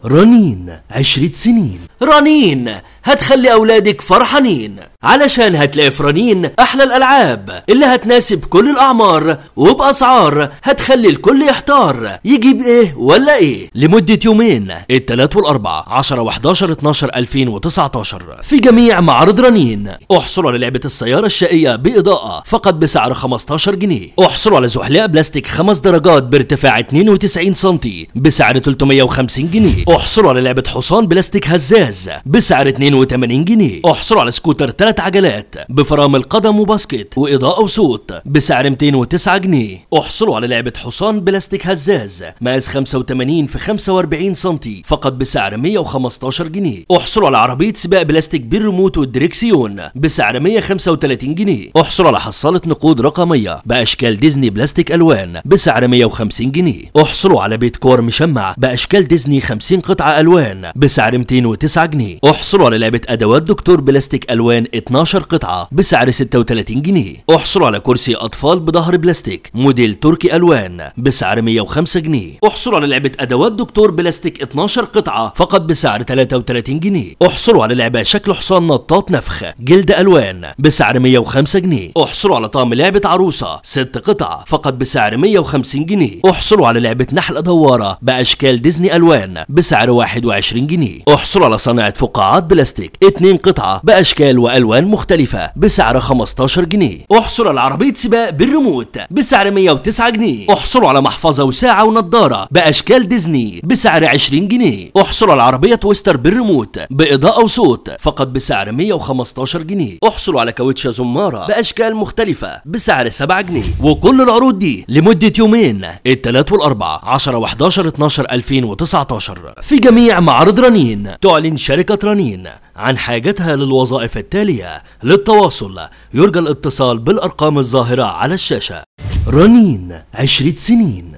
رنين 10 سنين. رنين هتخلي أولادك فرحانين، علشان هتلاقي في رنين أحلى الألعاب اللي هتناسب كل الأعمار وبأسعار هتخلي الكل يحتار يجيب إيه ولا إيه. لمدة يومين الثلاث والأربع 10 و11 12 2019 في جميع معارض رنين. احصلوا على لعبة السيارة الشقية بإضاءة فقط بسعر 15 جنيه. احصلوا على زحليقة بلاستيك 5 درجات بارتفاع 92 سم بسعر 350 جنيه. احصلوا على لعبة حصان بلاستيك هزاز بسعر 82 جنيه. احصلوا على سكوتر 3 عجلات بفرامل قدم وباسكت وإضاءة وصوت بسعر 209 جنيه. احصلوا على لعبة حصان بلاستيك هزاز مقاس 85 في 45 سم فقط بسعر 115 جنيه. احصلوا على عربية سباق بلاستيك بالريموت والدريكسيون بسعر 135 جنيه. احصلوا على حصالة نقود رقمية بأشكال ديزني بلاستيك ألوان بسعر 150 جنيه. احصلوا على بيت كور مشمع بأشكال ديزني 50 قطعة ألوان بسعر 209 جنيه. احصلوا على لعبة أدوات دكتور بلاستيك ألوان 12 قطعة بسعر 36 جنيه. احصلوا على كرسي أطفال بظهر بلاستيك موديل تركي ألوان بسعر 105 جنيه. احصلوا على لعبة أدوات دكتور بلاستيك 12 قطعة فقط بسعر 33 جنيه. احصلوا على لعبة شكل حصان نطاط نفخ جلد ألوان بسعر 105 جنيه. احصلوا على طقم لعبة عروسة 6 قطع فقط بسعر 150 جنيه. احصلوا على لعبة نحل دوارة بأشكال ديزني ألوان بسعر 21 جنيه. احصلوا على صناعة فقاعات بلاستيك 2 قطعة بأشكال وألوان مختلفة بسعر 15 جنيه. احصلوا على عربية سباق بالريموت بسعر 109 جنيه. احصلوا على محفظة وساعة ونضارة بأشكال ديزني بسعر 20 جنيه. احصلوا على عربية تويستر بالريموت بإضاءة وصوت فقط بسعر 115 جنيه. احصلوا على كاوتشة زمارة بأشكال مختلفة بسعر 7 جنيه. وكل العروض دي لمدة يومين الثلاث والأربع 10 و11 12 2019 في جميع معارض رنين. تعلن شركة رنين عن حاجتها للوظائف التالية. للتواصل يرجى الاتصال بالأرقام الظاهرة على الشاشة. رنين 10 سنين.